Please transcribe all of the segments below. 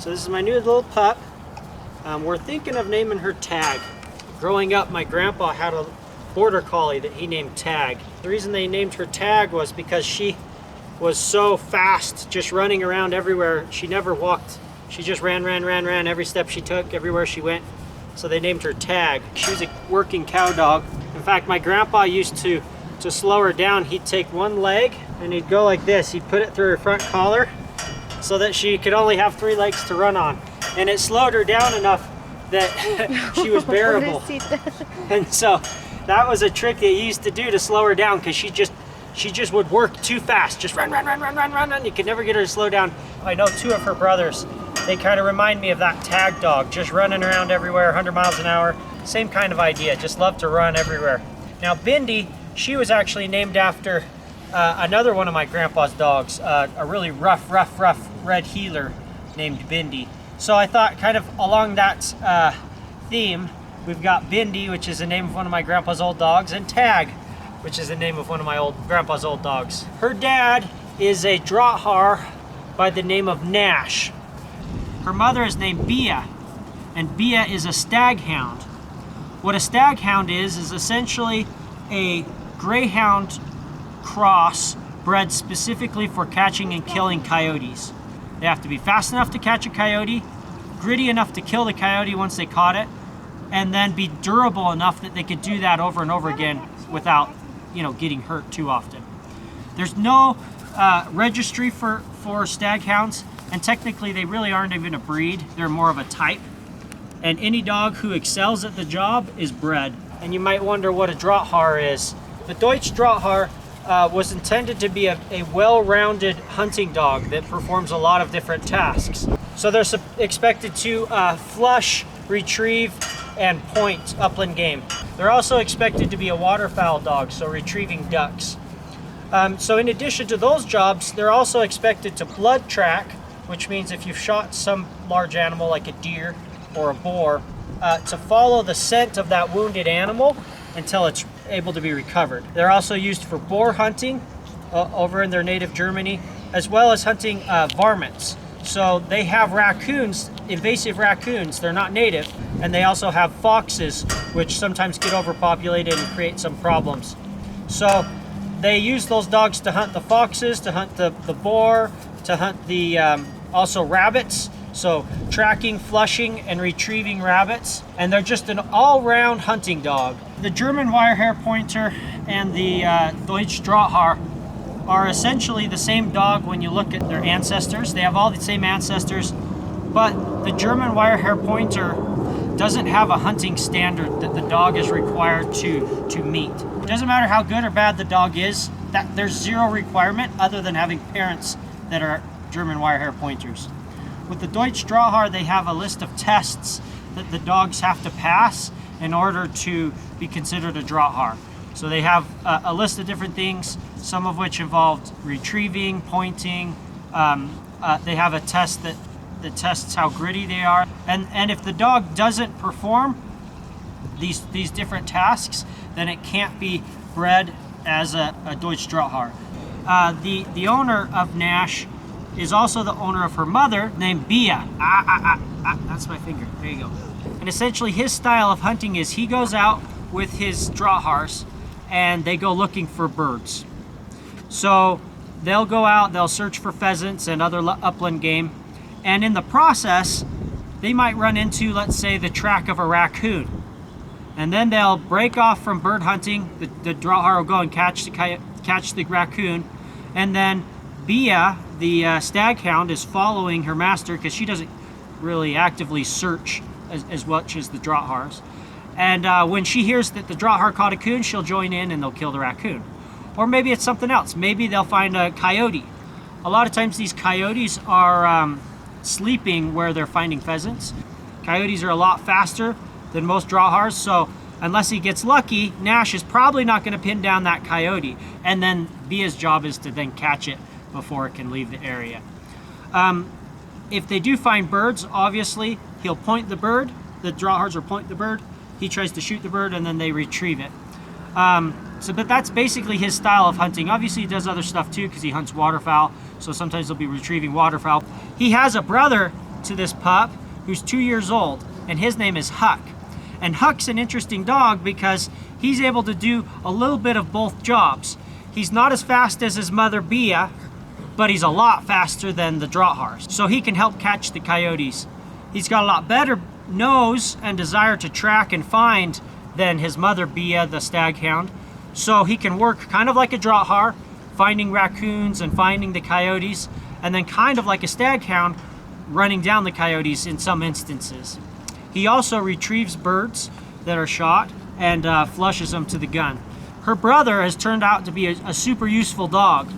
So this is my new little pup. We're thinking of naming her Tag. Growing up, my grandpa had a border collie that he named Tag. The reason they named her Tag was because she was so fast, just running around everywhere. She never walked. She just ran every step she took, everywhere she went. So they named her Tag. She was a working cow dog. In fact, my grandpa used to slow her down, he'd take one leg and he'd go like this. He'd put it through her front collar so that she could only have 3 legs to run on. And it slowed her down enough that she was bearable. And so that was a trick that he used to do to slow her down, because she just would work too fast. Just run. You could never get her to slow down. I know 2 of her brothers, they kind of remind me of that Tag dog, just running around everywhere, 100 miles an hour. Same kind of idea, just love to run everywhere. Now Bindi, she was actually named after another one of my grandpa's dogs, a really rough red heeler named Bindi. So I thought, kind of along that theme, we've got Bindi, which is the name of one of my grandpa's old dogs, and Tag, which is the name of one of my grandpa's old dogs. Her dad is a Draughar by the name of Nash. Her mother is named Bia, and Bia is a staghound. What a staghound is essentially a greyhound cross bred specifically for catching and killing coyotes. They have to be fast enough to catch a coyote, gritty enough to kill the coyote once they caught it, and then be durable enough that they could do that over and over again without, getting hurt too often. There's no registry for staghounds, and technically they really aren't even a breed. They're more of a type. And any dog who excels at the job is bred. And you might wonder what a Draughar is. The Deutsch Draughar was intended to be a well-rounded hunting dog that performs a lot of different tasks. So they're expected to flush, retrieve, and point upland game. They're also expected to be a waterfowl dog, so retrieving ducks. So in addition to those jobs, they're also expected to blood track, which means if you've shot some large animal like a deer or a boar, to follow the scent of that wounded animal until it's able to be recovered. They're also used for boar hunting over in their native Germany, as well as hunting varmints. So they have raccoons, invasive raccoons. They're not native, and they also have foxes, which sometimes get overpopulated and create some problems. So they use those dogs to hunt the foxes, to hunt the boar, to hunt the also rabbits. So tracking, flushing, and retrieving rabbits. And they're just an all-round hunting dog. The German wire hair pointer and the Deutsch Draughar are essentially the same dog when you look at their ancestors. They have all the same ancestors, but the German wire hair pointer doesn't have a hunting standard that the dog is required to meet. It doesn't matter how good or bad the dog is, that there's zero requirement other than having parents that are German wire hair pointers. With the Deutsch Draughar, they have a list of tests that the dogs have to pass in order to be considered a Draughar. So they have a list of different things, some of which involved retrieving, pointing. They have a test that tests how gritty they are. And if the dog doesn't perform these different tasks, then it can't be bred as a Deutsch Draughar. The owner of Nash is also the owner of her mother, named Bia. That's my finger. There you go. And essentially his style of hunting is he goes out with his Draughars and they go looking for birds. So they'll go out, they'll search for pheasants and other upland game, and in the process they might run into, let's say, the track of a raccoon. And then they'll break off from bird hunting. The Draughar will go and catch the raccoon, and then Bia, the staghound, is following her master because she doesn't really actively search as much as the Draughars. And when she hears that the Draughar caught a coon, she'll join in and they'll kill the raccoon. Or maybe it's something else. Maybe they'll find a coyote. A lot of times these coyotes are sleeping where they're finding pheasants. Coyotes are a lot faster than most Draughars, so unless he gets lucky, Nash is probably not going to pin down that coyote. And then Bia's job is to then catch it before it can leave the area. If they do find birds, obviously he'll point the bird. The Draughars will point the bird. He tries to shoot the bird and then they retrieve it. But that's basically his style of hunting. Obviously he does other stuff too because he hunts waterfowl. So sometimes he'll be retrieving waterfowl. He has a brother to this pup who's 2 years old, and his name is Huck. And Huck's an interesting dog because he's able to do a little bit of both jobs. He's not as fast as his mother Bia, but he's a lot faster than the Draghars, so he can help catch the coyotes. He's got a lot better nose and desire to track and find than his mother Bia, the staghound. So he can work kind of like a Draghar, finding raccoons and finding the coyotes, and then kind of like a staghound, running down the coyotes in some instances. He also retrieves birds that are shot and flushes them to the gun. Her brother has turned out to be a super useful dog.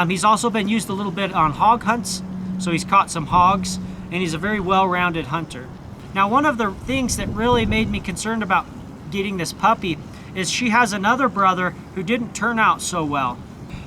He's also been used a little bit on hog hunts, so he's caught some hogs, and he's a very well-rounded hunter. Now, one of the things that really made me concerned about getting this puppy is she has another brother who didn't turn out so well.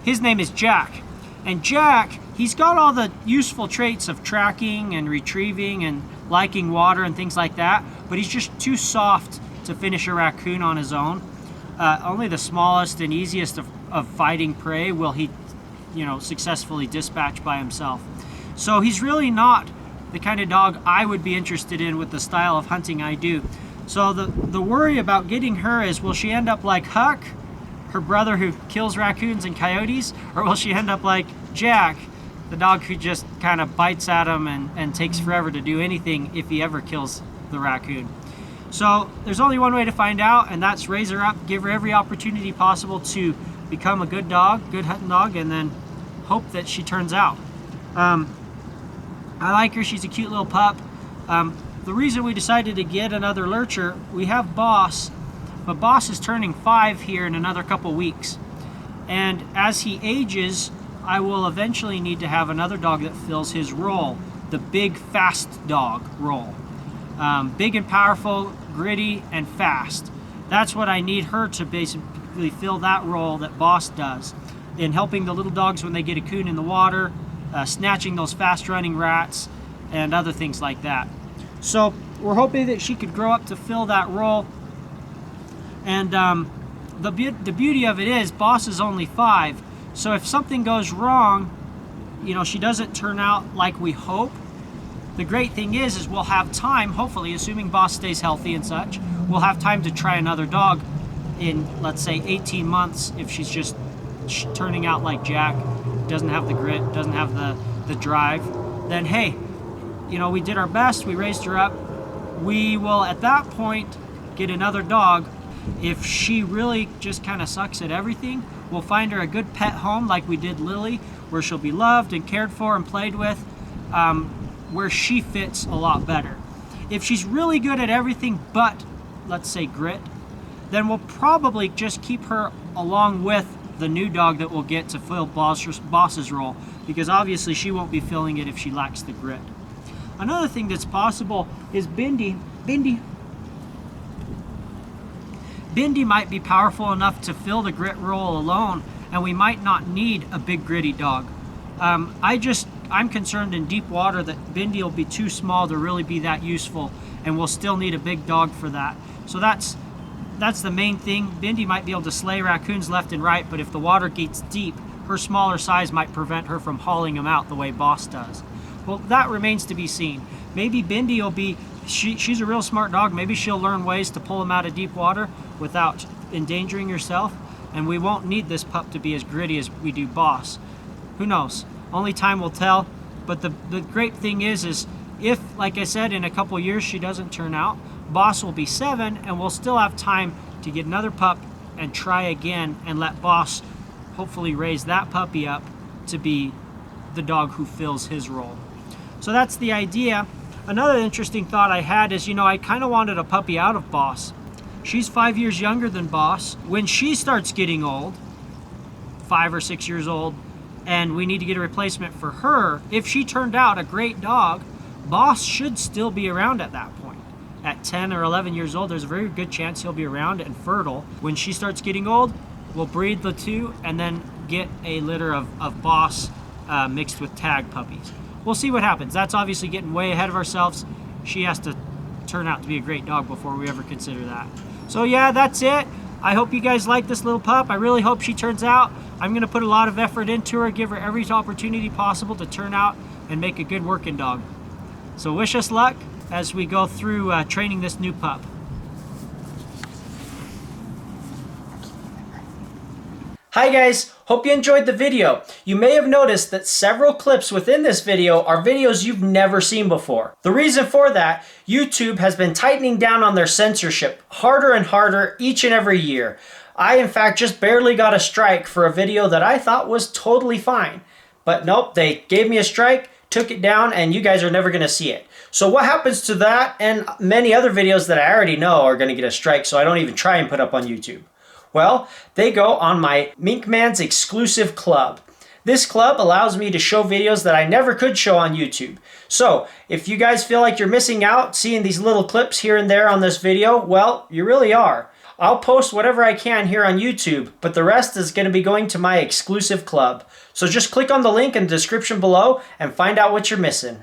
His name is Jack. And Jack, he's got all the useful traits of tracking and retrieving and liking water and things like that, but he's just too soft to finish a raccoon on his own. Only the smallest and easiest of fighting prey will he, successfully dispatch by himself. So he's really not the kind of dog I would be interested in with the style of hunting I do. So the worry about getting her is, will she end up like Huck, her brother who kills raccoons and coyotes, or will she end up like Jack, the dog who just kind of bites at him and takes forever to do anything if he ever kills the raccoon? So there's only one way to find out, and that's raise her up, give her every opportunity possible to become a good dog, good hunting dog, and then hope that she turns out. I like her. She's a cute little pup. The reason we decided to get another lurcher, we have Boss, but Boss is turning 5 here in another couple weeks. And as he ages, I will eventually need to have another dog that fills his role, the big, fast dog role. Big and powerful, gritty, and fast. That's what I need her to basically fill that role that Boss does, in helping the little dogs when they get a coon in the water, snatching those fast-running rats, and other things like that. So we're hoping that she could grow up to fill that role. And the beauty of it is, Boss is only 5, so if something goes wrong, she doesn't turn out like we hope, the great thing is we'll have time, hopefully, assuming Boss stays healthy and such, we'll have time to try another dog in, let's say, 18 months if she's just turning out like Jack, doesn't have the grit, doesn't have the drive. Then hey, we did our best, we raised her up. We will at that point get another dog. If she really just kind of sucks at everything, we'll find her a good pet home like we did Lily, where she'll be loved and cared for and played with, where she fits a lot better. If she's really good at everything but, let's say, grit, then we'll probably just keep her along with the new dog that we'll get to fill Boss's role, because obviously she won't be filling it if she lacks the grit. Another thing that's possible is Bindi might be powerful enough to fill the grit role alone, and we might not need a big gritty dog. I'm concerned in deep water that Bindi will be too small to really be that useful, and we'll still need a big dog for that. So that's the main thing. Bindi might be able to slay raccoons left and right, but if the water gets deep, her smaller size might prevent her from hauling them out the way Boss does. Well, that remains to be seen. Maybe Bindi will be, she's a real smart dog, maybe she'll learn ways to pull them out of deep water without endangering herself, and we won't need this pup to be as gritty as we do Boss. Who knows? Only time will tell. But the great thing is if, like I said, in a couple years she doesn't turn out, Boss will be 7, and we'll still have time to get another pup and try again and let Boss hopefully raise that puppy up to be the dog who fills his role. So that's the idea. Another interesting thought I had is, I kind of wanted a puppy out of Boss. She's 5 years younger than Boss. When she starts getting old, 5 or 6 years old, and we need to get a replacement for her, if she turned out a great dog, Boss should still be around at that point. At 10 or 11 years old, there's a very good chance he'll be around and fertile. When she starts getting old, we'll breed the two and then get a litter of Boss mixed with Tag puppies. We'll see what happens. That's obviously getting way ahead of ourselves. She has to turn out to be a great dog before we ever consider that. So yeah, that's it. I hope you guys like this little pup. I really hope she turns out. I'm going to put a lot of effort into her, give her every opportunity possible to turn out and make a good working dog. So wish us luck as we go through training this new pup. Hi guys, hope you enjoyed the video. You may have noticed that several clips within this video are videos you've never seen before. The reason for that, YouTube has been tightening down on their censorship harder and harder each and every year. I in fact just barely got a strike for a video that I thought was totally fine. But nope, they gave me a strike, took it down, and you guys are never going to see it. So what happens to that and many other videos that I already know are going to get a strike, so I don't even try and put up on YouTube? Well, they go on my Mink Man's exclusive club. This club allows me to show videos that I never could show on YouTube. So if you guys feel like you're missing out seeing these little clips here and there on this video, well, you really are. I'll post whatever I can here on YouTube, but the rest is going to be going to my exclusive club. So just click on the link in the description below and find out what you're missing.